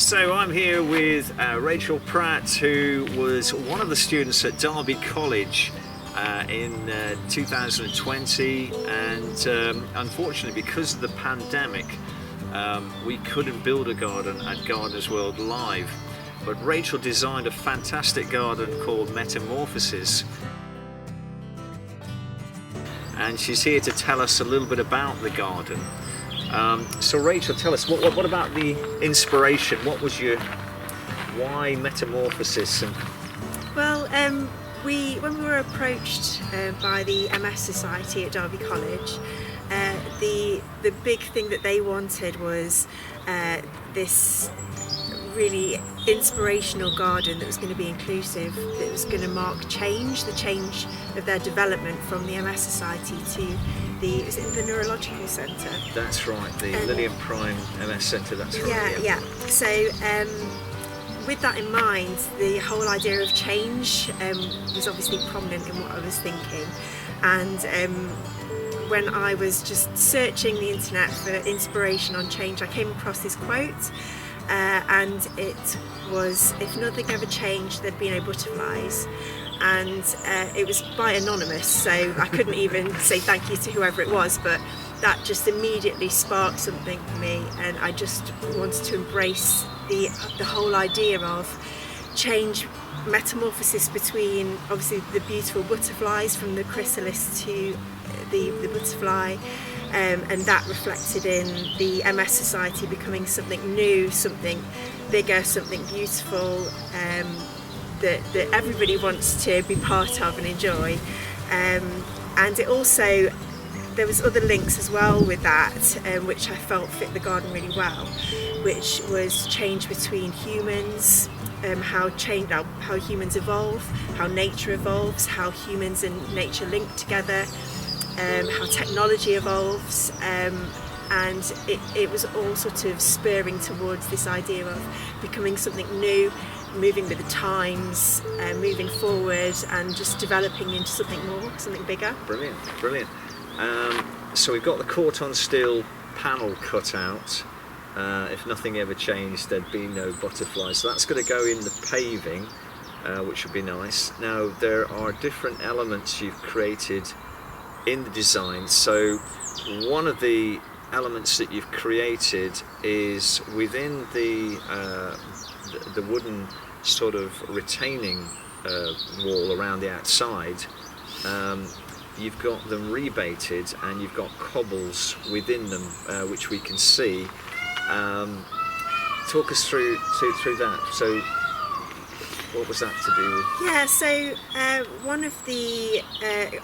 So I'm here with Rachel Pratt, who was one of the students at Derby College in 2020, and unfortunately because of the pandemic we couldn't build a garden at Gardeners World Live, but Rachel designed a fantastic garden called Metamorphosis, and she's here to tell us a little bit about the garden. So Rachel, tell us, what about the inspiration? What was why Metamorphosis? Well, when we were approached by the MS Society at Derby College, the big thing that they wanted was this really inspirational garden that was going to be inclusive, that was going to mark the change of their development from the MS Society to the Neurological Centre. That's right, the Lillian Prime MS Centre, that's right. Yeah. So with that in mind, the whole idea of change was obviously prominent in what I was thinking, and when I was just searching the internet for inspiration on change, I came across this quote, and it was, "If nothing ever changed, there'd be no butterflies." And it was by anonymous, so I couldn't even say thank you to whoever it was, but that just immediately sparked something for me, and I just wanted to embrace the whole idea of change, metamorphosis between obviously the beautiful butterflies, from the chrysalis to the butterfly, and that reflected in the MS Society becoming something new, something bigger, something beautiful, that everybody wants to be part of and enjoy. And it also, there was other links as well with that, which I felt fit the garden really well, which was change between humans, how humans evolve, how nature evolves, how humans and nature link together, how technology evolves, and it was all sort of spurring towards this idea of becoming something new, moving with the times, moving forward, and just developing into something more, something bigger. Brilliant. So we've got the Corton steel panel cut out. If nothing ever changed, there'd be no butterflies. So that's going to go in the paving, which would be nice. Now there are different elements you've created in the design. So one of the elements that you've created is within the wooden sort of retaining wall around the outside. You've got them rebaited, and you've got cobbles within them, which we can see. Talk us through that. So what was that to do with? Yeah, so one of the,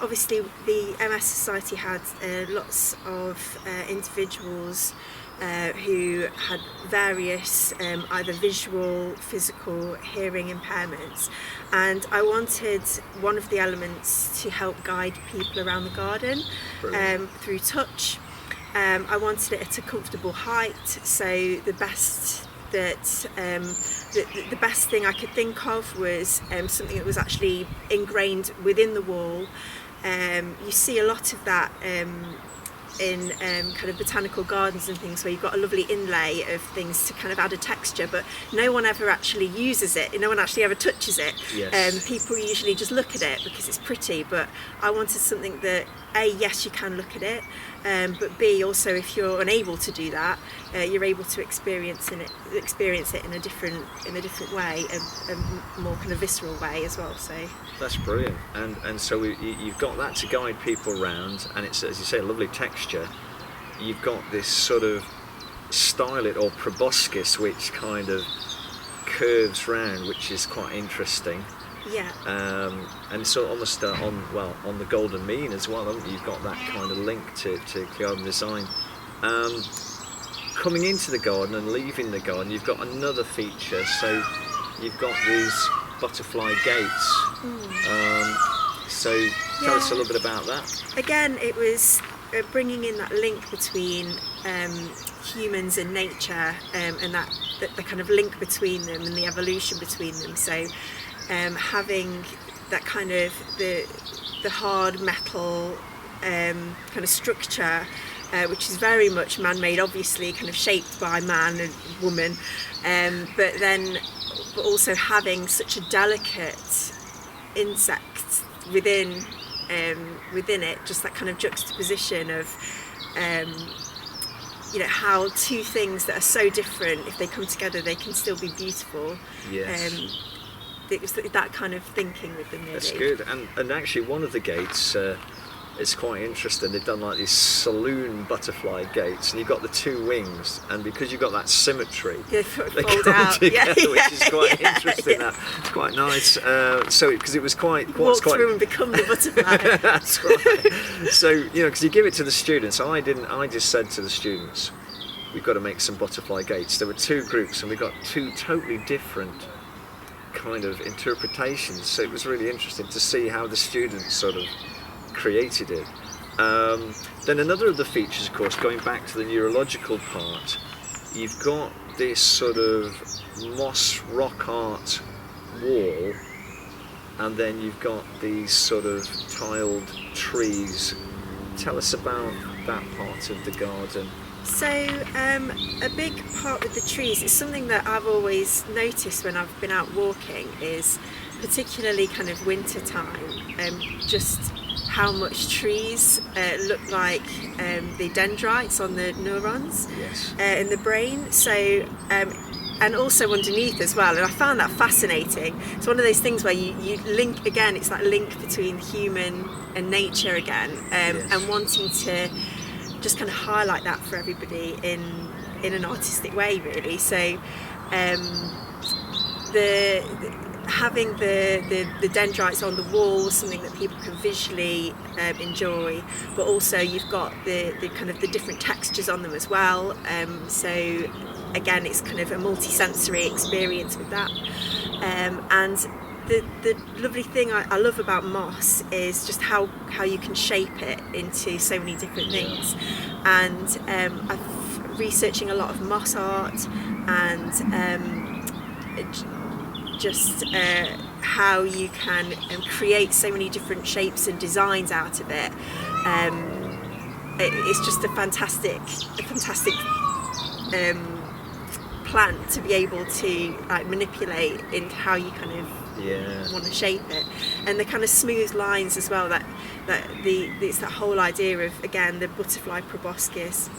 obviously the MS Society had lots of individuals who had various either visual, physical, hearing impairments, and I wanted one of the elements to help guide people around the garden through touch. I wanted it at a comfortable height, so the best thing I could think of was something that was actually ingrained within the wall. You see a lot of that in kind of botanical gardens and things, where you've got a lovely inlay of things to kind of add a texture, but no one ever actually uses it, no one actually ever touches it. Yes. People usually just look at it because it's pretty, but I wanted something that, A, yes, you can look at it, but B, also if you're unable to do that, you're able to experience it in a different way, a more kind of visceral way as well. So that's brilliant, and so you've got that to guide people around, and it's, as you say, a lovely texture. You've got this sort of stylet or proboscis which kind of curves round, which is quite interesting. Yeah. And so almost on the golden mean as well, haven't you? You've got that kind of link to garden design. Coming into the garden and leaving the garden, you've got another feature. So you've got these butterfly gates. So tell us a little bit about that. Again, it was bringing in that link between humans and nature, and that the kind of link between them and the evolution between them. So having that kind of the hard metal kind of structure which is very much man-made, obviously kind of shaped by man and woman, but also having such a delicate insect within it, just that kind of juxtaposition of how two things that are so different, if they come together, they can still be beautiful. Yes. It was that kind of thinking with them, really. That's good. And actually, one of the gates, it's quite interesting. They've done like these saloon butterfly gates, and you've got the two wings, and because you've got that symmetry, they fold out together, which is quite interesting. That it's quite nice. Because it was quite walk through and become the butterfly. That's right. So because you give it to the students. I just said to the students, we've got to make some butterfly gates. There were two groups, and we got two totally different kind of interpretations. So it was really interesting to see how the students sort of created it. Then another of the features, of course, going back to the neurological part, you've got this sort of moss rock art wall, and then you've got these sort of tiled trees. Tell us about that part of the garden. So a big part with the trees is something that I've always noticed when I've been out walking, is particularly kind of winter time, just how much trees look like the dendrites on the neurons. Yes. In the brain. So and also underneath as well, and I found that fascinating. It's one of those things where you link again, it's that link between human and nature again, Yes. and wanting to just kind of highlight that for everybody in an artistic way, really. So having the dendrites on the wall was something that people can visually enjoy, but also you've got the kind of the different textures on them as well. So again, it's kind of a multi-sensory experience with that. And the lovely thing I love about moss is just how you can shape it into so many different things. And I've researching a lot of moss art, and just how you can create so many different shapes and designs out of it. It's just a fantastic plant to be able to manipulate into how you kind of want to shape it, and the kind of smooth lines as well. It's that whole idea of, again, the butterfly proboscis,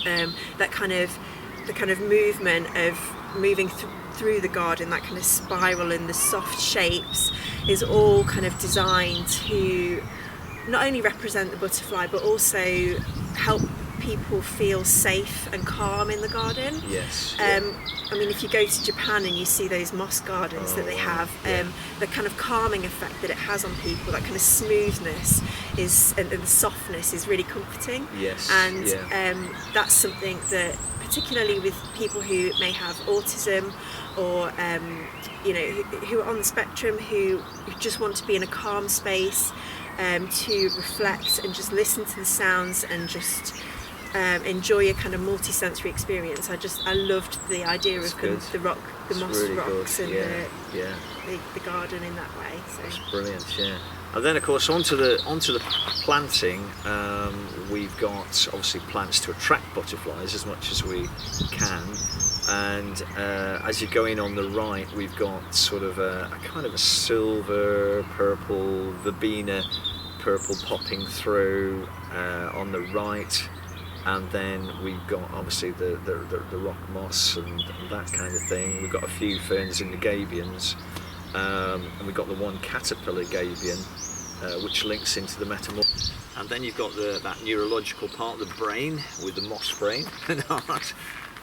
the kind of movement of moving through the garden, that kind of spiral and the soft shapes is all kind of designed to not only represent the butterfly but also help people feel safe and calm in the garden. Yes. I mean, if you go to Japan and you see those moss gardens that they have, the kind of calming effect that it has on people, that kind of smoothness and the softness is really comforting. Yes. And that's something that, particularly with people who may have autism or who are on the spectrum, who just want to be in a calm space, to reflect and just listen to the sounds and just enjoy a kind of multi-sensory experience. I loved the idea of the moss really rocks good. and the garden in that way. So. That's brilliant, yeah. And then, of course, onto the planting, we've got obviously plants to attract butterflies as much as we can. And as you go in on the right, we've got sort of a kind of a silver, purple, verbena purple popping through on the right. And then we've got obviously the rock moss and that kind of thing. We've got a few ferns in the gabions. And we've got the one caterpillar gabion, which links into the metamorphosis. And then you've got that neurological part of the brain with the moss brain and heart.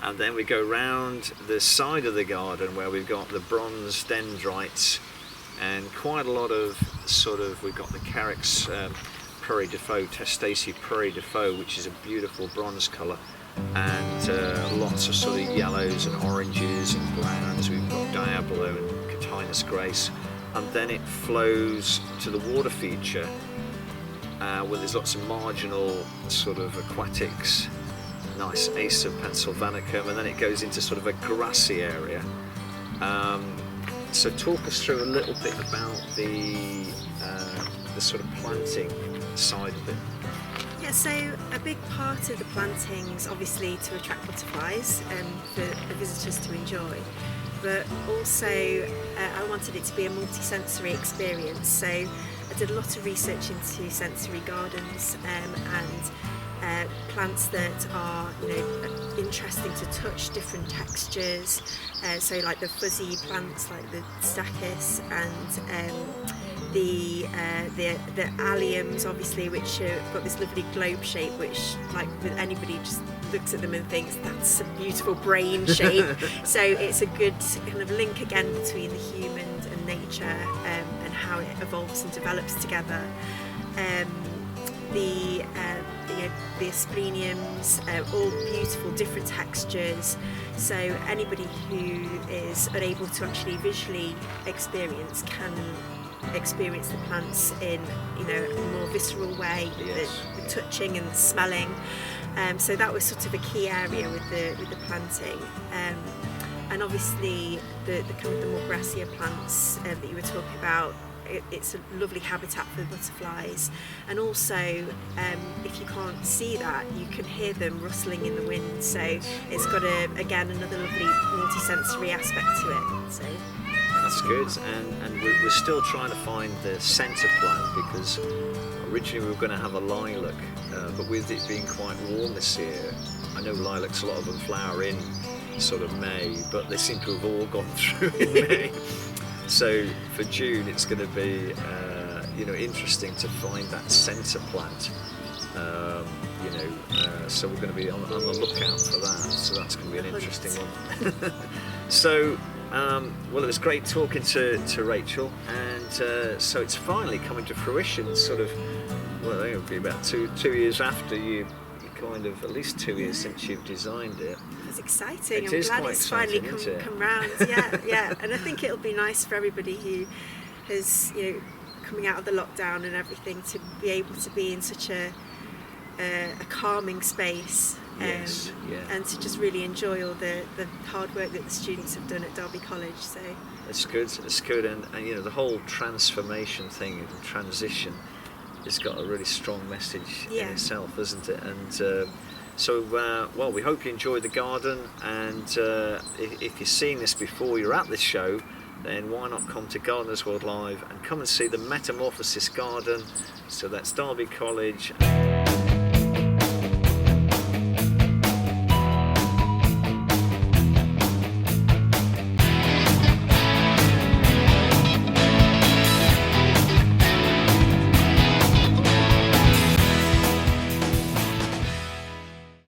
And then we go round the side of the garden where we've got the bronze dendrites and quite a lot of we've got the Carex Prairie de Faux, Testacea Prairie de Faux, which is a beautiful bronze colour, and lots of sort of yellows and oranges and browns. We've got Diabolo and Catinus Grace, and then it flows to the water feature where there's lots of marginal sort of aquatics, nice Acer Pennsylvanicum, and then it goes into sort of a grassy area. So talk us through a little bit about the sort of planting side of it. Yeah, Yeah, so a big part of the plantings, obviously, to attract butterflies for the visitors to enjoy, but also I wanted it to be a multi-sensory experience. So I did a lot of research into sensory gardens and plants that are, interesting to touch, different textures. So like the fuzzy plants like the stachys and the alliums, obviously, which have got this lovely globe shape, which like anybody just looks at them and thinks that's a beautiful brain shape. So it's a good kind of link again between the human and nature and how it evolves and develops together. The aspleniums, all beautiful, different textures. So anybody who is unable to actually visually experience can experience the plants in a more visceral way, Yes. the touching and the smelling. So that was sort of a key area with the planting. And obviously the kind of the more grassier plants that you were talking about, it's a lovely habitat for the butterflies, and also if you can't see that, you can hear them rustling in the wind, so it's got again another lovely multi-sensory aspect to it. So That's good, and we're still trying to find the centre plant, because originally we were going to have a lilac, but with it being quite warm this year, I know lilacs, a lot of them flower in sort of May, but they seem to have all gone through in May. So for June it's going to be interesting to find that centre plant. So we're going to be on the lookout for that. So that's going to be an interesting one. So well, it was great talking to Rachel, and so it's finally coming to fruition. Sort of, well, it'll be about two years after you kind of, at least 2 years since you've designed it. it's exciting. It I'm is glad quite it's finally exciting, isn't it? come round. Yeah. And I think it'll be nice for everybody who has, coming out of the lockdown and everything, to be able to be in such a calming space. Yes, yeah. And to just really enjoy all the hard work that the students have done at Derby College. So It's good, and the whole transformation thing and transition has got a really strong message in itself, isn't it? And well, we hope you enjoyed the garden, and if you're seeing this before you're at this show, then why not come to Gardeners World Live and come and see the Metamorphosis garden. So that's Derby College.